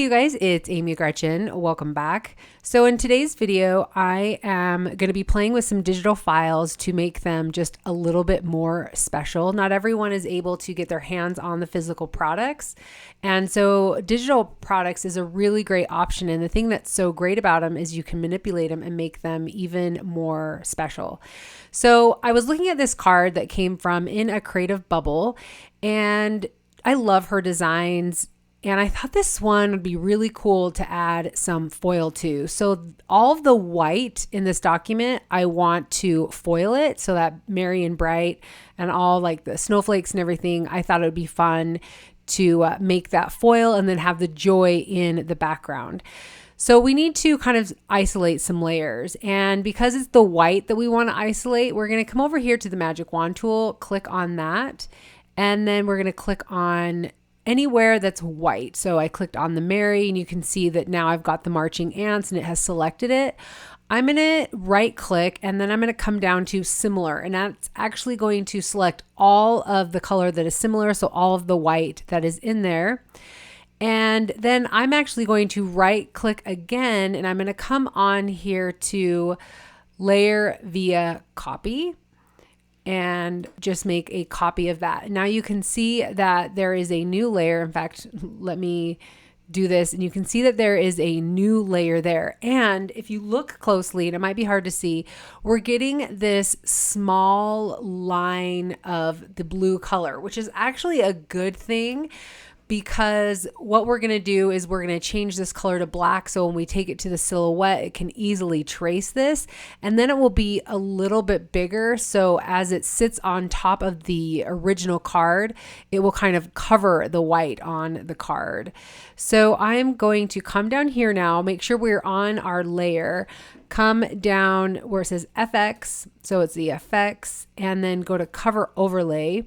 you guys, it's Amy Gretchen. Welcome back. So in today's video, I am going to be playing with some digital files to make them just a little bit more special. Not everyone is able to get their hands on the physical products. And so digital products is a really great option. And the thing that's so great about them is you can manipulate them and make them even more special. So I was looking at this card that came from In a Creative Bubble, and I love her designs. And I thought this one would be really cool to add some foil to. So all of the white in this document, I want to foil it so that merry and bright and all like the snowflakes and everything, I thought it would be fun to make that foil and then have the joy in the background. So we need to kind of isolate some layers. And because it's the white that we want to isolate, we're going to come over here to the magic wand tool, click on that, and then we're going to click on anywhere that's white. So I clicked on the Mary, and you can see that now I've got the marching ants and it has selected it. I'm going to right click, and then I'm going to come down to similar, and that's actually going to select all of the color that is similar. So all of the white that is in there. And then I'm actually going to right click again, and I'm going to come on here to layer via copy and just make a copy of that. Now you can see that there is a new layer. In fact, let me do this, and you can see that there is a new layer there. And if you look closely, and it might be hard to see, we're getting this small line of the blue color, which is actually a good thing, because what we're going to do is we're going to change this color to black. So when we take it to the silhouette, it can easily trace this, and then it will be a little bit bigger. So as it sits on top of the original card, it will kind of cover the white on the card. So I'm going to come down here now, make sure we're on our layer, come down where it says FX. So it's the FX, and then go to cover overlay.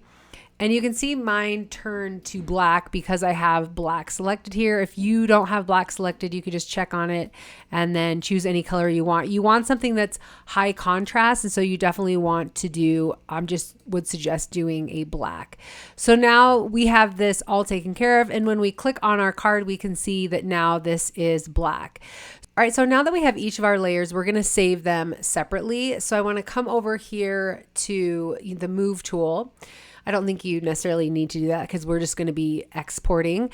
And you can see mine turn to black because I have black selected here. If you don't have black selected, you could just check on it and then choose any color you want. You want something that's high contrast, and so you definitely want to do, would suggest doing a black. So now we have this all taken care of, and when we click on our card, we can see that now this is black. All right, so now that we have each of our layers, we're going to save them separately. So I want to come over here to the move tool. I don't think you necessarily need to do that because we're just going to be exporting,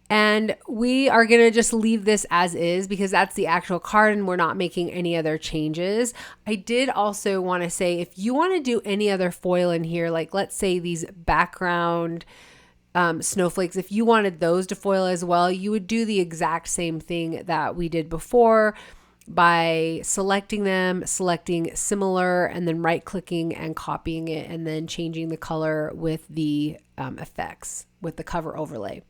and we are going to just leave this as is because that's the actual card and we're not making any other changes. I did also want to say, if you want to do any other foil in here, like let's say these background snowflakes, if you wanted those to foil as well, you would do the exact same thing that we did before by selecting them, selecting similar, and then right clicking and copying it, and then changing the color with the effects with the cover overlay.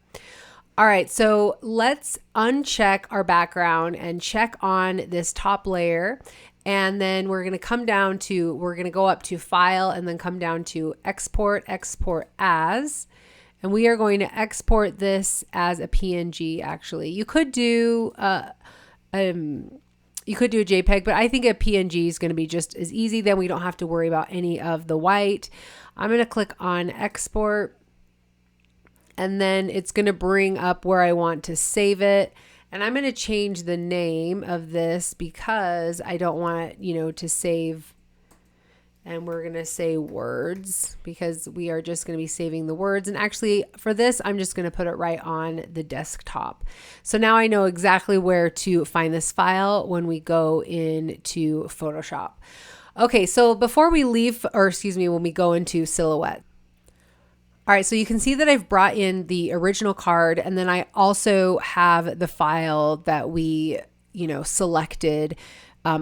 All right, so let's uncheck our background and check on this top layer. And then we're going to come down to, we're going to go up to File and then come down to Export, Export As. And we are going to export this as a PNG, actually. You could do a JPEG, but I think a PNG is going to be just as easy. Then we don't have to worry about any of the white. I'm going to click on export, and then it's going to bring up where I want to save it. And I'm going to change the name of this because I don't want it, to save. And we're going to say words because we are just going to be saving the words. And actually for this, I'm just going to put it right on the desktop. So now I know exactly where to find this file when we go into Photoshop. Okay, so before we leave, when we go into Silhouette. All right, so you can see that I've brought in the original card, and then I also have the file that we, selected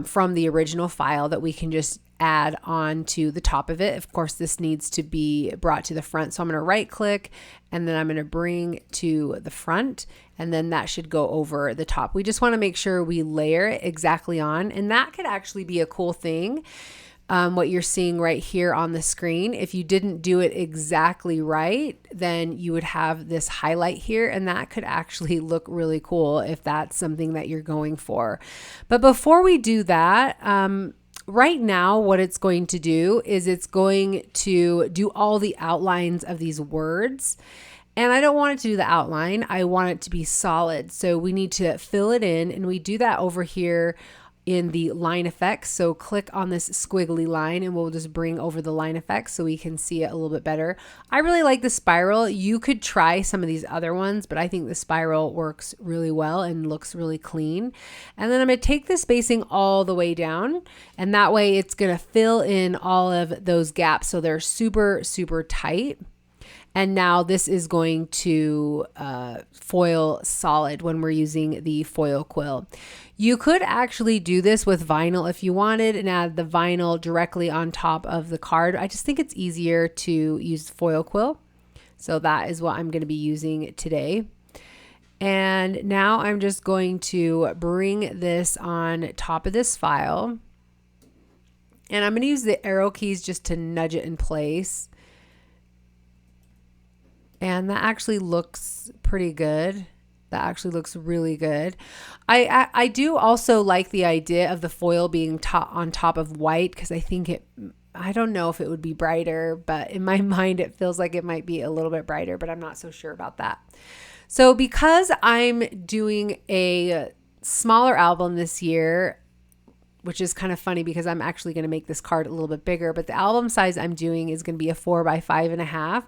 from the original file that we can just add on to the top of it. Of course, this needs to be brought to the front. So I'm going to right click, and then I'm going to bring to the front, and then that should go over the top. We just want to make sure we layer it exactly on, and that could actually be a cool thing. What you're seeing right here on the screen, if you didn't do it exactly right, then you would have this highlight here, and that could actually look really cool if that's something that you're going for. But before we do that, right now what it's going to do is it's going to do all the outlines of these words. And I don't want it to do the outline. I want it to be solid. So we need to fill it in, and we do that over here in the line effects. So click on this squiggly line and we'll just bring over the line effects so we can see it a little bit better. I really like the spiral. You could try some of these other ones, but I think the spiral works really well and looks really clean. And then I'm going to take the spacing all the way down, and that way it's going to fill in all of those gaps so they're super, super tight. And now this is going to foil solid when we're using the foil quill. You could actually do this with vinyl if you wanted and add the vinyl directly on top of the card. I just think it's easier to use foil quill. So that is what I'm going to be using today. And now I'm just going to bring this on top of this file. And I'm going to use the arrow keys just to nudge it in place. And that actually looks pretty good. That actually looks really good. I do also like the idea of the foil being on top of white, because I think I don't know if it would be brighter, but in my mind it feels like it might be a little bit brighter, but I'm not so sure about that. So because I'm doing a smaller album this year, which is kind of funny because I'm actually going to make this card a little bit bigger, but the album size I'm doing is going to be a 4 by 5.5.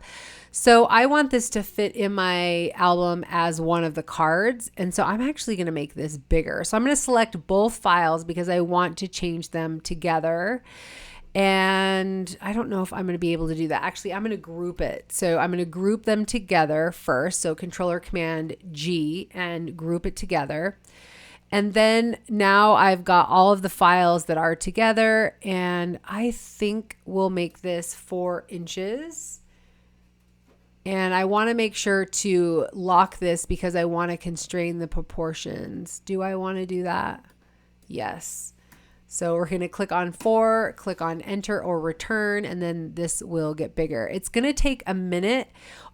So I want this to fit in my album as one of the cards. And so I'm actually going to make this bigger. So I'm going to select both files because I want to change them together. And I don't know if I'm going to be able to do that. Actually, I'm going to group it. So I'm going to group them together first. So Control Command G and group it together. And then now I've got all of the files that are together, and I think we'll make this 4 inches. And I want to make sure to lock this because I want to constrain the proportions. Do I want to do that? Yes. So we're going to click on 4, click on enter or return, and then this will get bigger. It's going to take a minute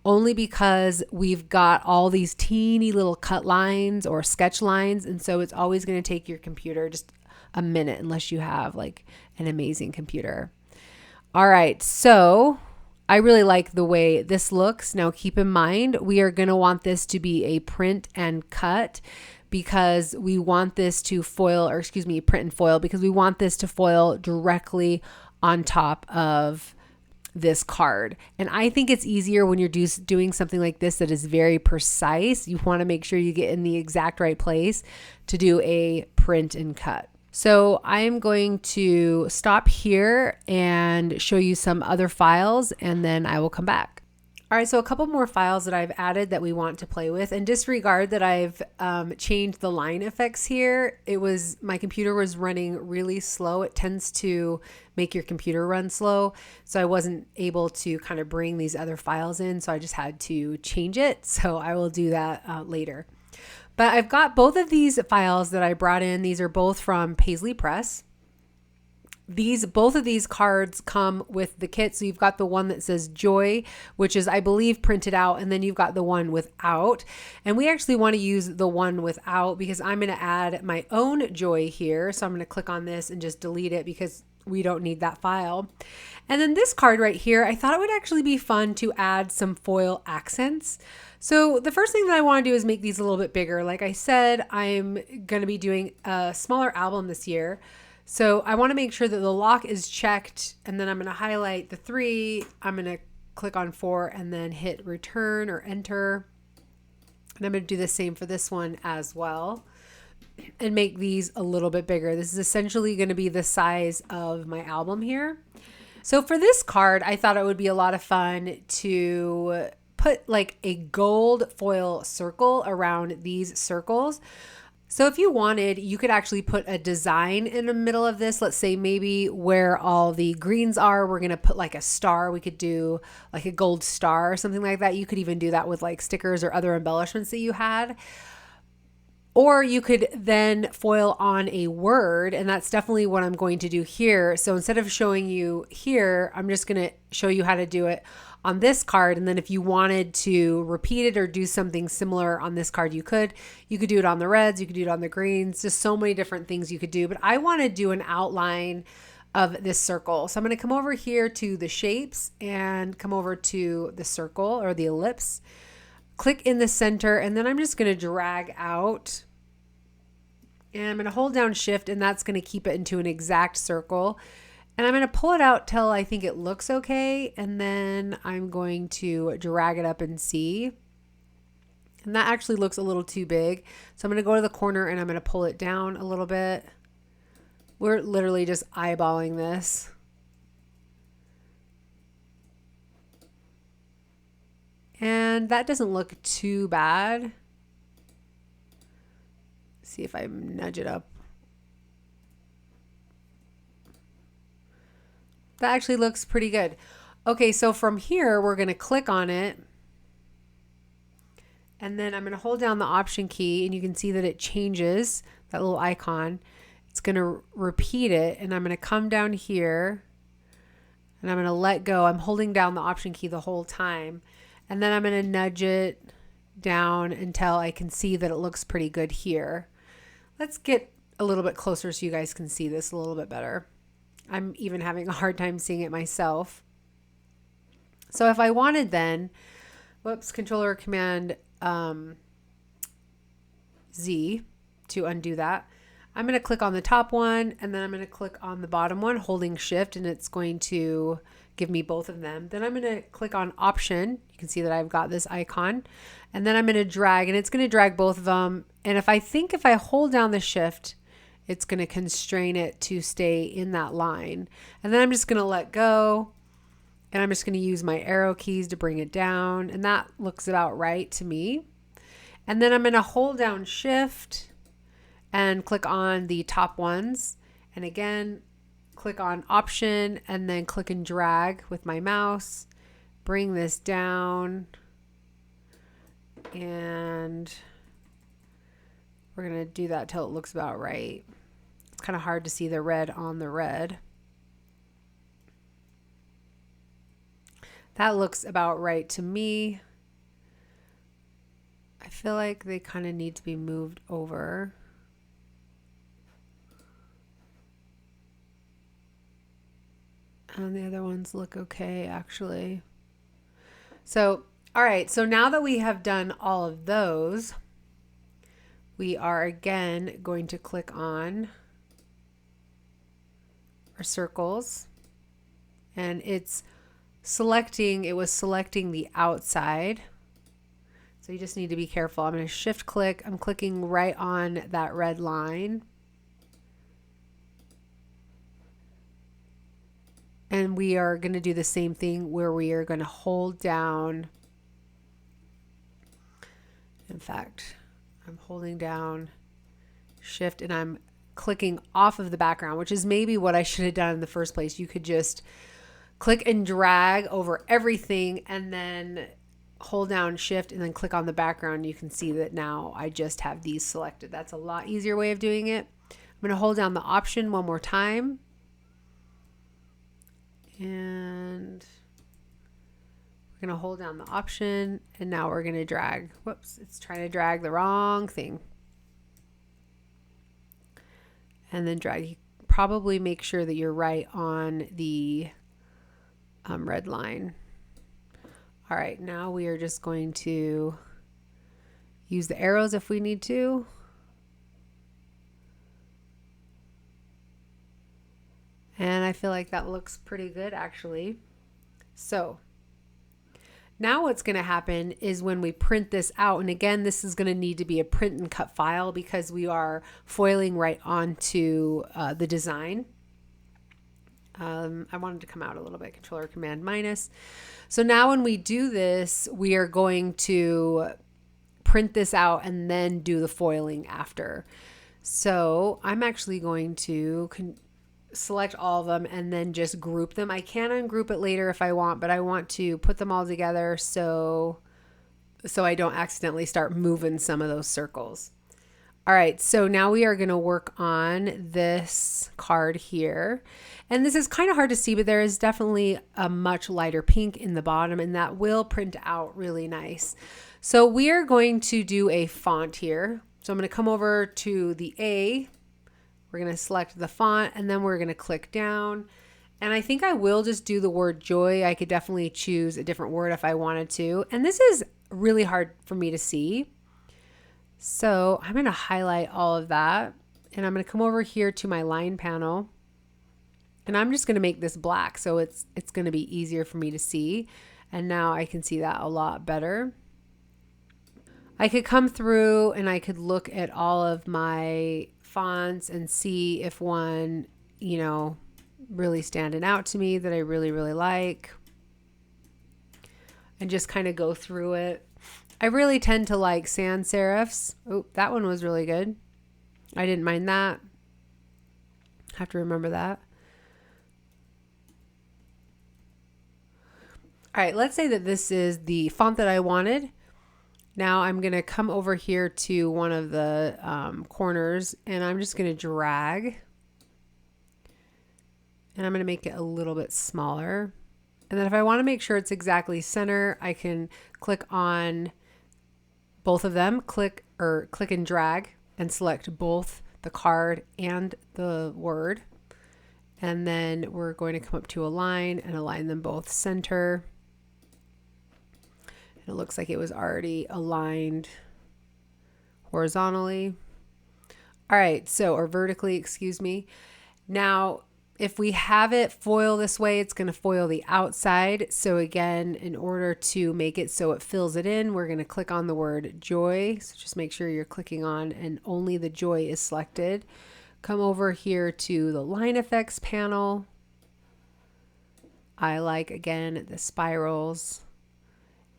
only because we've got all these teeny little cut lines or sketch lines. And so it's always going to take your computer just a minute unless you have like an amazing computer. All right. So I really like the way this looks. Now keep in mind, we are going to want this to be a print and cut, because we want this to foil, or excuse me, print and foil, because we want this to foil directly on top of this card. And I think it's easier when you're doing something like this that is very precise. You want to make sure you get in the exact right place to do a print and cut. So I'm going to stop here and show you some other files, and then I will come back. All right, so a couple more files that I've added that we want to play with, and disregard that I've changed the line effects here. My computer was running really slow. It tends to make your computer run slow. So I wasn't able to kind of bring these other files in. So I just had to change it. So I will do that later. But I've got both of these files that I brought in. These are both from Paisley Press. Both of these cards come with the kit. So you've got the one that says Joy, which is, I believe, printed out, and then you've got the one without. And we actually want to use the one without because I'm going to add my own Joy here. So I'm going to click on this and just delete it because we don't need that file. And then this card right here, I thought it would actually be fun to add some foil accents. So the first thing that I want to do is make these a little bit bigger. Like I said, I'm going to be doing a smaller album this year. So I want to make sure that the lock is checked, and then I'm going to highlight the 3. I'm going to click on 4 and then hit return or enter. And I'm going to do the same for this one as well and make these a little bit bigger. This is essentially going to be the size of my album here. So for this card, I thought it would be a lot of fun to put like a gold foil circle around these circles. So if you wanted, you could actually put a design in the middle of this. Let's say maybe where all the greens are, we're going to put like a star. We could do like a gold star or something like that. You could even do that with like stickers or other embellishments that you had. Or you could then foil on a word, and that's definitely what I'm going to do here. So instead of showing you here, I'm just going to show you how to do it on this card. And then if you wanted to repeat it or do something similar on this card, you could do it on the reds, you could do it on the greens, just so many different things you could do. But I want to do an outline of this circle. So I'm going to come over here to the shapes and come over to the circle or the ellipse. click in the center, and then I'm just going to drag out. And I'm going to hold down shift, and that's going to keep it into an exact circle. And I'm going to pull it out till I think it looks okay. And then I'm going to drag it up and see. And that actually looks a little too big. So I'm going to go to the corner and I'm going to pull it down a little bit. We're literally just eyeballing this. And that doesn't look too bad. See if I nudge it up. That actually looks pretty good. Okay, so from here, we're going to click on it. And then I'm going to hold down the Option key, and you can see that it changes that little icon. It's going to repeat it, and I'm going to come down here, and I'm going to let go. I'm holding down the Option key the whole time. And then I'm going to nudge it down until I can see that it looks pretty good here. Let's get a little bit closer so you guys can see this a little bit better. I'm even having a hard time seeing it myself. So if I wanted then, whoops, Control or Command Z to undo that. I'm going to click on the top one, and then I'm going to click on the bottom one, holding shift, and it's going to give me both of them. Then I'm going to click on Option. You can see that I've got this icon, and then I'm going to drag, and it's going to drag both of them. And if I hold down the shift, it's going to constrain it to stay in that line. And then I'm just going to let go, and I'm just going to use my arrow keys to bring it down, and that looks about right to me. And then I'm going to hold down shift and click on the top ones, and again click on Option, and then click and drag with my mouse, bring this down, and we're going to do that till it looks about right. It's kind of hard to see the red on the red. That looks about right to me. I feel like they kind of need to be moved over. And the other ones look okay, actually. So, all right. So now that we have done all of those, we are again going to click on our circles, and it was selecting the outside. So you just need to be careful. I'm going to shift click. I'm clicking right on that red line. And we are going to do the same thing where we are going to hold down. In fact, I'm holding down shift, and I'm clicking off of the background, which is maybe what I should have done in the first place. You could just click and drag over everything and then hold down shift and then click on the background. You can see that now I just have these selected. That's a lot easier way of doing it. I'm going to hold down the Option one more time. And we're going to hold down the Option, and now we're going to drag. Whoops, it's trying to drag the wrong thing. And then drag. You probably make sure that you're right on the red line. All right, now we are just going to use the arrows if we need to. And I feel like that looks pretty good, actually. So now what's going to happen is when we print this out, and again, this is going to need to be a print and cut file because we are foiling right onto the design. I wanted to come out a little bit, Control or Command minus. So now when we do this, we are going to print this out and then do the foiling after. So I'm actually going to select all of them and then just group them. I can ungroup it later if I want, but I want to put them all together so I don't accidentally start moving some of those circles. All right, so now we are going to work on this card here. And this is kind of hard to see, but there is definitely a much lighter pink in the bottom, and that will print out really nice. So we are going to do a font here. So I'm going to come over to the A. We're going to select the font, and then we're going to click down. And I think I will just do the word joy. I could definitely choose a different word if I wanted to. And this is really hard for me to see. So I'm going to highlight all of that, and I'm going to come over here to my line panel, and I'm just going to make this black so it's going to be easier for me to see. And now I can see that a lot better. I could come through and I could look at all of my fonts and see if one, you know, really standing out to me that I really, really like, and just kind of go through it. I really tend to like sans serifs. Oh, that one was really good. I didn't mind that. Have to remember that. All right, let's say that this is the font that I wanted. Now I'm going to come over here to one of the corners, and I'm just going to drag, and I'm going to make it a little bit smaller. And then if I want to make sure it's exactly center, I can click on both of them, click and drag, and select both the card and the word. And then we're going to come up to align and align them both center. It looks like it was already aligned horizontally. All right, so, or vertically, excuse me. Now, if we have it foil this way, it's going to foil the outside. So again, in order to make it so it fills it in, we're going to click on the word joy. So just make sure you're clicking on and only the joy is selected. Come over here to the line effects panel. I like, again, the spirals.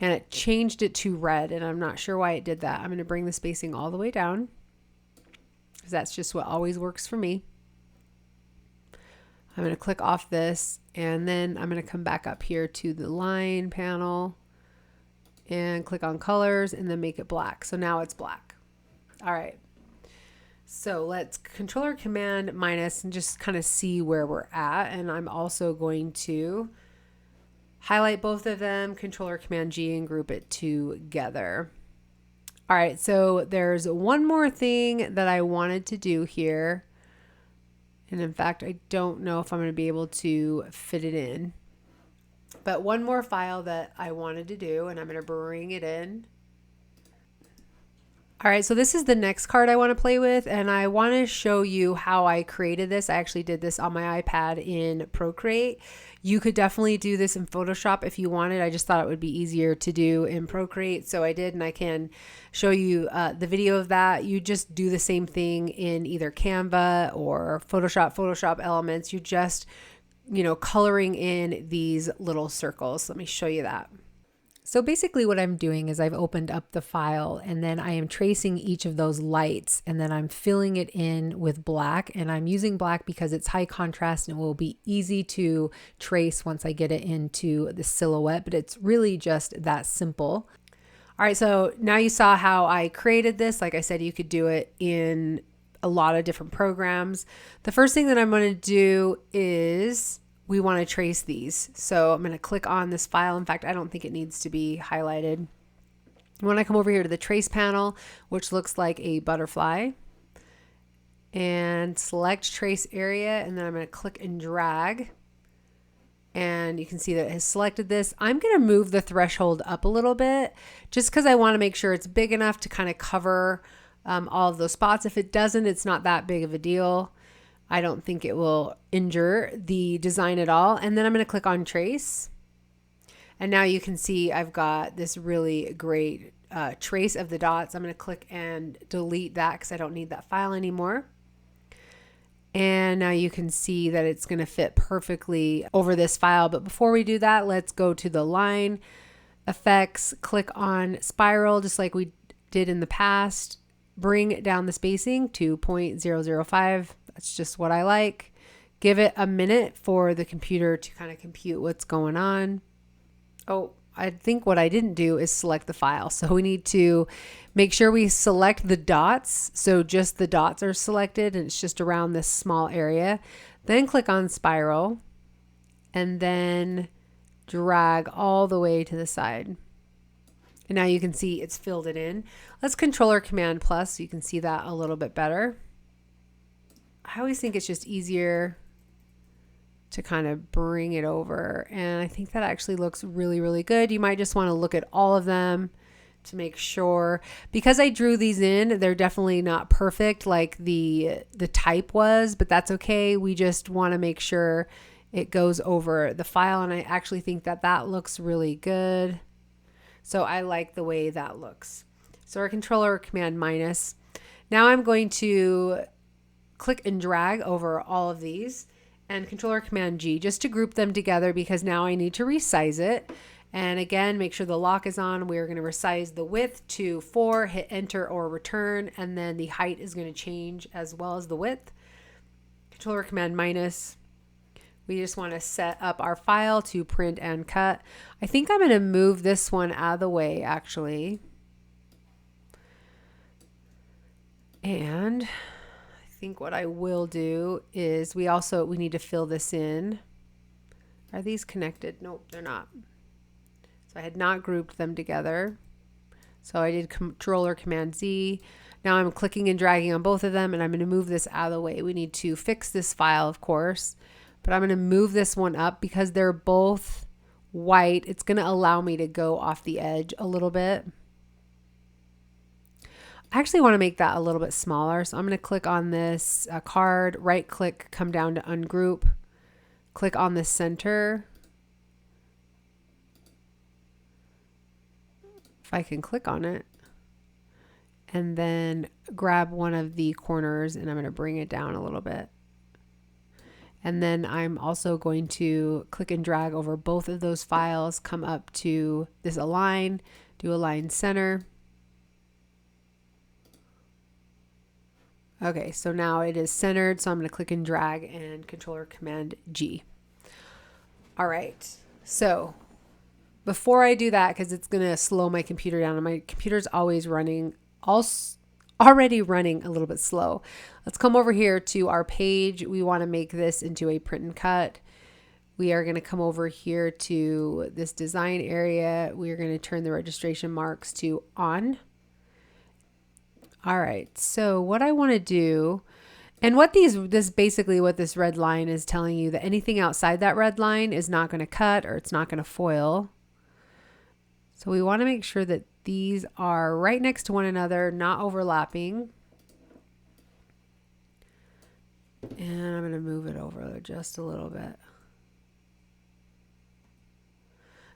And it changed it to red, and I'm not sure why it did that. I'm going to bring the spacing all the way down, because that's just what always works for me. I'm going to click off this, and then I'm going to come back up here to the line panel and click on colors and then make it black. So now it's black. All right. So let's Control Command minus and just kind of see where we're at. And I'm also going to highlight both of them, Control Command G, and group it together. All right, so there's one more thing that I wanted to do here. And in fact, I don't know if I'm going to be able to fit it in. But one more file that I wanted to do, and I'm going to bring it in. All right, so this is the next card I want to play with, and I want to show you how I created this. I actually did this on my iPad in Procreate. You could definitely do this in Photoshop if you wanted. I just thought it would be easier to do in Procreate, so I did, and I can show you the video of that. You just do the same thing in either Canva or Photoshop Elements. You just, you know, coloring in these little circles. Let me show you that. So basically what I'm doing is I've opened up the file, and then I am tracing each of those lights, and then I'm filling it in with black, and I'm using black because it's high contrast and it will be easy to trace once I get it into the silhouette, but it's really just that simple. All right, so now you saw how I created this. Like I said, you could do it in a lot of different programs. The first thing that I'm going to do is we want to trace these. So I'm going to click on this file. In fact, I don't think it needs to be highlighted. When I come over here to the trace panel, which looks like a butterfly, and select trace area, and then I'm going to click and drag. And you can see that it has selected this. I'm going to move the threshold up a little bit just because I want to make sure it's big enough to kind of cover all of those spots. If it doesn't, it's not that big of a deal. I don't think it will injure the design at all. And then I'm going to click on trace. And now you can see I've got this really great trace of the dots. I'm going to click and delete that because I don't need that file anymore. And now you can see that it's going to fit perfectly over this file. But before we do that, let's go to the line effects, click on spiral, just like we did in the past. Bring down the spacing to 0.005. That's just what I like. Give it a minute for the computer to kind of compute what's going on. Oh, I think what I didn't do is select the file. So we need to make sure we select the dots. So just the dots are selected, and it's just around this small area. Then click on spiral and then drag all the way to the side. And now you can see it's filled it in. Let's Control or Command plus so you can see that a little bit better. I always think it's just easier to kind of bring it over. And I think that actually looks really, really good. You might just want to look at all of them to make sure, because I drew these in, they're definitely not perfect like the type was, but that's okay. We just want to make sure it goes over the file, and I actually think that that looks really good. So I like the way that looks. So our controller command minus. Now I'm going to click and drag over all of these and controller command G just to group them together, because now I need to resize it. And again, make sure the lock is on. We're going to resize the width to 4, hit enter or return, and then the height is going to change as well as the width. Controller command minus. We just want to set up our file to print and cut. I think I'm going to move this one out of the way actually. And I think what I will do is we need to fill this in. Are these connected? Nope, they're not. So I had not grouped them together. So I did controller command Z. Now I'm clicking and dragging on both of them, and I'm going to move this out of the way. We need to fix this file, of course, but I'm going to move this one up because they're both white. It's going to allow me to go off the edge a little bit. I actually want to make that a little bit smaller. So I'm going to click on this card, right click, come down to ungroup, click on the center. If I can click on it, and then grab one of the corners, and I'm going to bring it down a little bit. And then I'm also going to click and drag over both of those files, come up to this align, do align center. Okay, so now it is centered, so I'm going to click and drag and controller command G. All right, so before I do that, because it's going to slow my computer down, and my computer's always running, already running a little bit slow. Let's come over here to our page. We want to make this into a print and cut. We are going to come over here to this design area. We are going to turn the registration marks to on. All right, so what I want to do, and what basically what this red line is telling you, that anything outside that red line is not going to cut, or it's not going to foil. So we want to make sure that these are right next to one another, not overlapping. And I'm going to move it over just a little bit.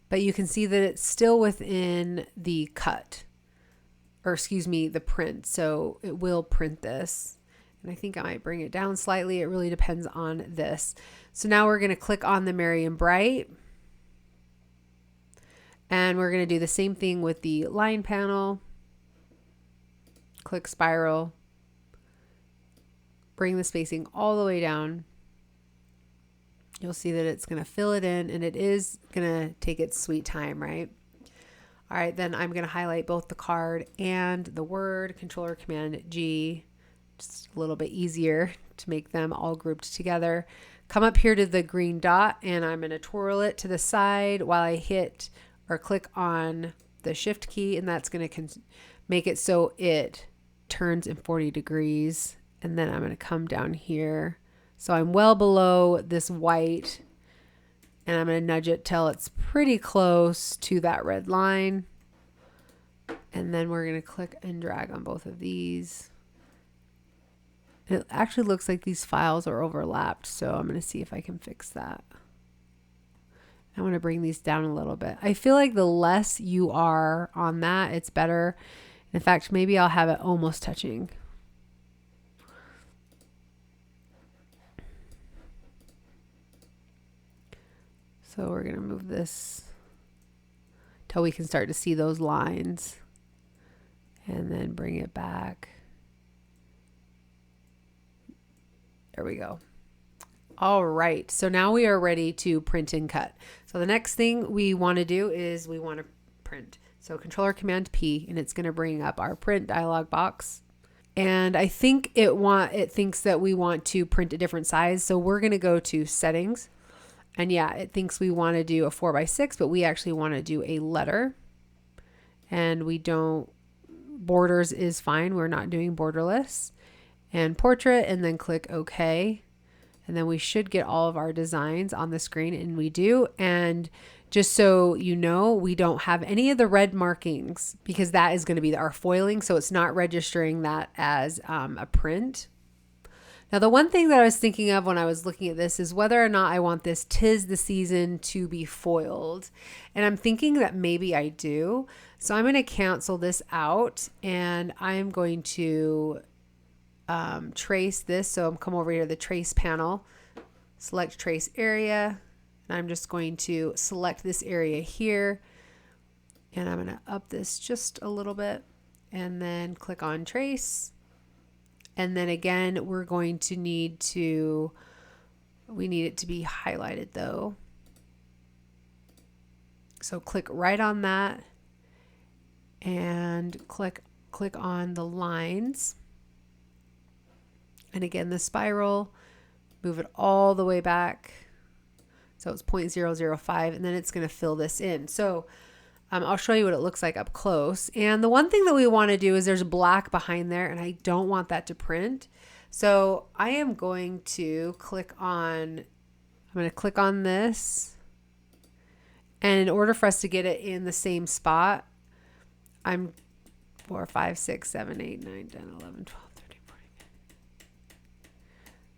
But you can see that it's still within the cut, or excuse me, the print. So it will print this. And I think I might bring it down slightly. It really depends on this. So now we're going to click on the Merry and Bright. And we're going to do the same thing with the line panel. Click spiral. Bring the spacing all the way down. You'll see that it's going to fill it in, and it is going to take its sweet time, right? All right, then I'm going to highlight both the card and the word, controller command G, just a little bit easier to make them all grouped together. Come up here to the green dot, and I'm going to twirl it to the side while I hit or click on the shift key, and that's going to make it so it turns in 40 degrees. And then I'm going to come down here. So I'm well below this white, and I'm going to nudge it till it's pretty close to that red line. And then we're going to click and drag on both of these. And it actually looks like these files are overlapped, so I'm going to see if I can fix that. I want to bring these down a little bit. I feel like the less you are on that, it's better. In fact, maybe I'll have it almost touching. So we're going to move this till we can start to see those lines, and then bring it back. There we go. All right, so now we are ready to print and cut. So the next thing we want to do is we want to print. So controller command P, and it's going to bring up our print dialog box. And I think it thinks that we want to print a different size. So we're going to go to settings. And yeah, it thinks we want to do a 4x6, but we actually want to do a letter. And we don't, borders is fine. We're not doing borderless. And portrait, and then click OK. And then we should get all of our designs on the screen, and we do. And Just so you know, we don't have any of the red markings because that is going to be our foiling. So it's not registering that as a print. Now, the one thing that I was thinking of when I was looking at this is whether or not I want this "'Tis the Season" to be foiled. And I'm thinking that maybe I do. So I'm going to cancel this out and I'm going to trace this. So I'm come over here to the trace panel, select trace area. And I'm just going to select this area here. And I'm going to up this just a little bit and then click on trace. And then again, we're going to need it to be highlighted though. So click right on that and click on the lines. And again, the spiral, move it all the way back. So it's 0.005, and then it's going to fill this in. So I'll show you what it looks like up close. And the one thing that we want to do is there's black behind there and I don't want that to print. So I am going to click on this. And in order for us to get it in the same spot, I'm 4, 5, 6, 7, 8, 9, 10, 11, 12, 13, 14.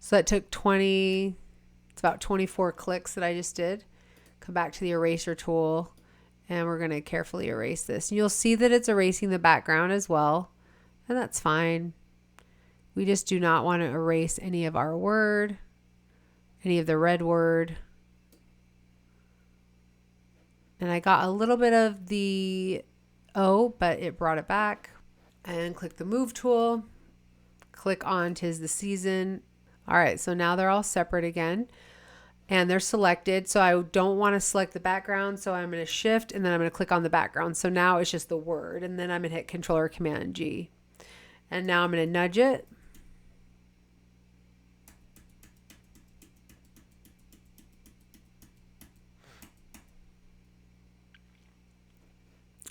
So that took 20, it's about 24 clicks that I just did. Come back to the eraser tool. And we're going to carefully erase this. And you'll see that it's erasing the background as well. And that's fine. We just do not want to erase any of our word, any of the red word. And I got a little bit of the O, but it brought it back. And click the move tool. Click on "'Tis the Season." All right, so now they're all separate again. And they're selected. So I don't want to select the background. So I'm going to shift and then I'm going to click on the background. So now it's just the word. And then I'm going to hit Control or Command G. And now I'm going to nudge it.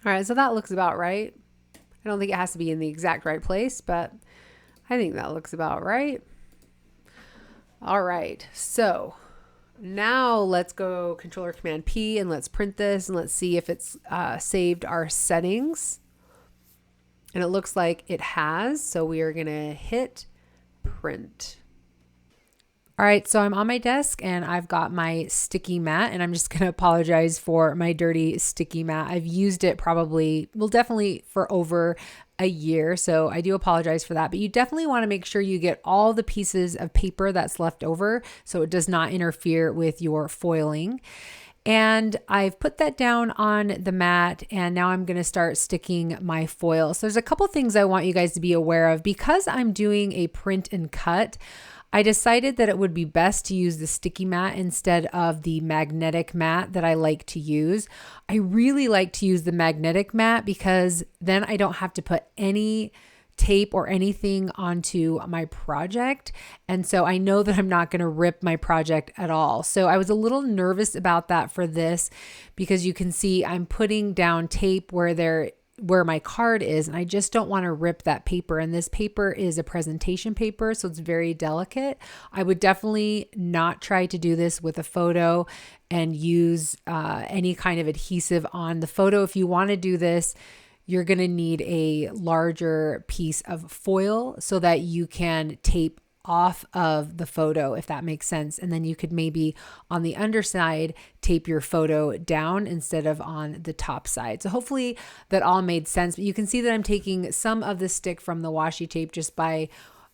All right, so that looks about right. I don't think it has to be in the exact right place, but I think that looks about right. All right, so now let's go Control or Command P and let's print this and let's see if it's saved our settings. And it looks like it has. So we are going to hit print. All right, so I'm on my desk and I've got my sticky mat and I'm just going to apologize for my dirty sticky mat. I've used it definitely for over a year. So I do apologize for that, but you definitely want to make sure you get all the pieces of paper that's left over so it does not interfere with your foiling. And I've put that down on the mat and now I'm going to start sticking my foil. So there's a couple things I want you guys to be aware of. Because I'm doing a print and cut, I decided that it would be best to use the sticky mat instead of the magnetic mat that I like to use. I really like to use the magnetic mat because then I don't have to put any tape or anything onto my project. And so I know that I'm not going to rip my project at all. So I was a little nervous about that for this because you can see I'm putting down tape where my card is, and I just don't want to rip that paper. And this paper is a presentation paper, so it's very delicate. I would definitely not try to do this with a photo and use any kind of adhesive on the photo. If you want to do this, you're going to need a larger piece of foil so that you can tape off of the photo, if that makes sense. And then you could maybe on the underside tape your photo down instead of on the top side. So hopefully that all made sense. But you can see that I'm taking some of the stick from the washi tape just by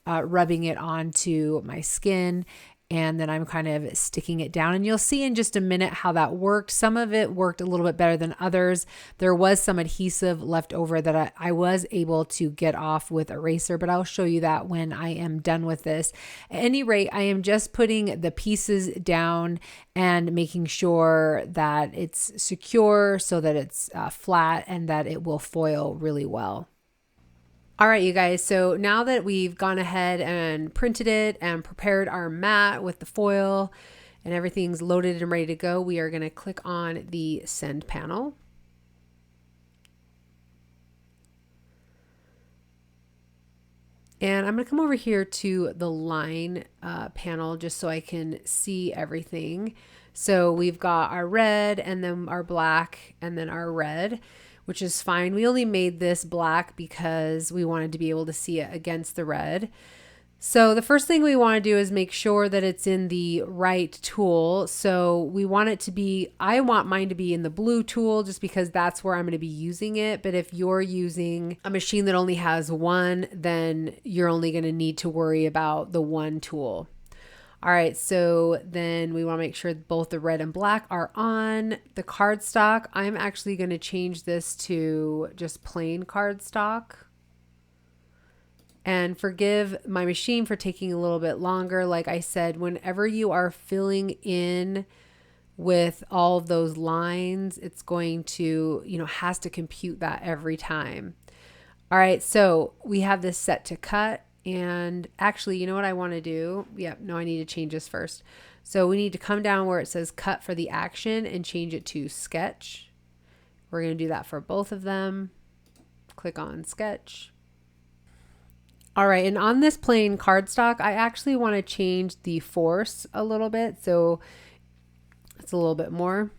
rubbing it onto my skin. And then I'm kind of sticking it down, and you'll see in just a minute how that worked. Some of it worked a little bit better than others. There was some adhesive left over that I was able to get off with eraser, but I'll show you that when I am done with this. At any rate, I am just putting the pieces down and making sure that it's secure so that it's flat and that it will foil really well. All right, you guys, so now that we've gone ahead and printed it and prepared our mat with the foil and everything's loaded and ready to go, we are going to click on the send panel. And I'm going to come over here to the line panel just so I can see everything. So we've got our red and then our black and then our red, which is fine. We only made this black because we wanted to be able to see it against the red. So the first thing we want to do is make sure that it's in the right tool. So we want it to be, I want mine to be in the blue tool just because that's where I'm going to be using it. But if you're using a machine that only has one, then you're only going to need to worry about the one tool. All right, so then we want to make sure both the red and black are on. The cardstock, I'm actually going to change this to just plain cardstock. And forgive my machine for taking a little bit longer. Like I said, whenever you are filling in with all of those lines, it's going to, has to compute that every time. All right, so we have this set to cut. And actually, you know what I want to do? Yep, no, I need to change this first. So we need to come down where it says cut for the action and change it to sketch. We're going to do that for both of them. Click on sketch. All right, and on this plain cardstock, I actually want to change the force a little bit, so it's a little bit more.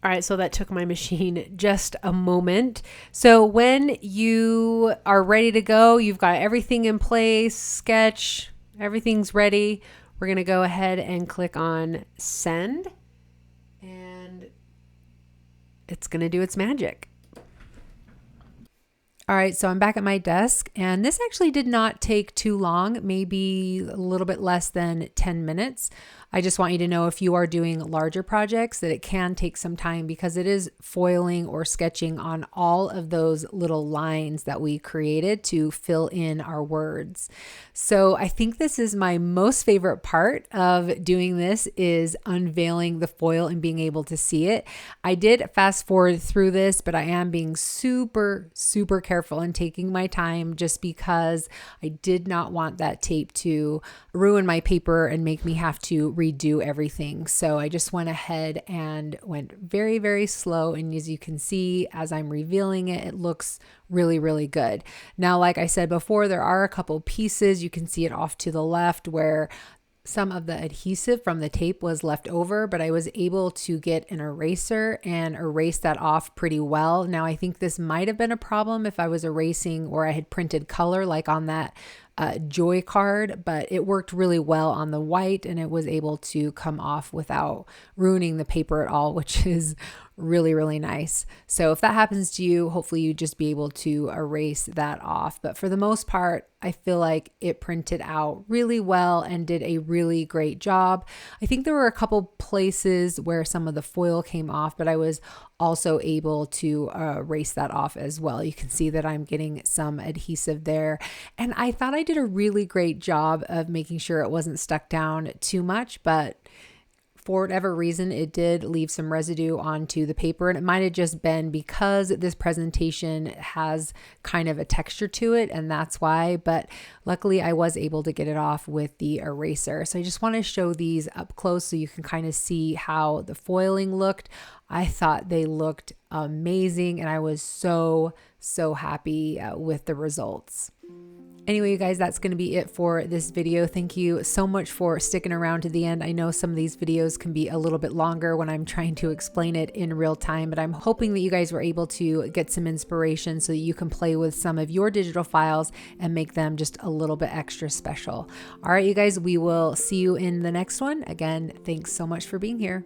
All right, so that took my machine just a moment. So when you are ready to go, you've got everything in place, sketch, everything's ready. We're going to go ahead and click on send, and it's going to do its magic. All right, so I'm back at my desk, and this actually did not take too long, maybe a little bit less than 10 minutes. I just want you to know if you are doing larger projects that it can take some time because it is foiling or sketching on all of those little lines that we created to fill in our words. So I think this is my most favorite part of doing this is unveiling the foil and being able to see it. I did fast forward through this, but I am being super, super careful and taking my time just because I did not want that tape to ruin my paper and make me have to redo everything. So I just went ahead and went very, very slow. And as you can see, as I'm revealing it, it looks really, really good. Now, like I said before, there are a couple pieces. You can see it off to the left where some of the adhesive from the tape was left over, but I was able to get an eraser and erase that off pretty well. Now, I think this might have been a problem if I was erasing or I had printed color like on that Joy card, but it worked really well on the white and it was able to come off without ruining the paper at all, which is really, really nice. So if that happens to you, hopefully you just be able to erase that off. But for the most part, I feel like it printed out really well and did a really great job. I think there were a couple places where some of the foil came off, but I was also able to erase that off as well. You can see that I'm getting some adhesive there. And I thought I did a really great job of making sure it wasn't stuck down too much, but for whatever reason, it did leave some residue onto the paper, and it might have just been because this presentation has kind of a texture to it, and that's why, but luckily I was able to get it off with the eraser. So I just want to show these up close so you can kind of see how the foiling looked. I thought they looked amazing, and I was so happy with the results. Anyway, you guys, that's going to be it for this video. Thank you so much for sticking around to the end. I know some of these videos can be a little bit longer when I'm trying to explain it in real time, but I'm hoping that you guys were able to get some inspiration so that you can play with some of your digital files and make them just a little bit extra special. All right, you guys, we will see you in the next one. Again, thanks so much for being here.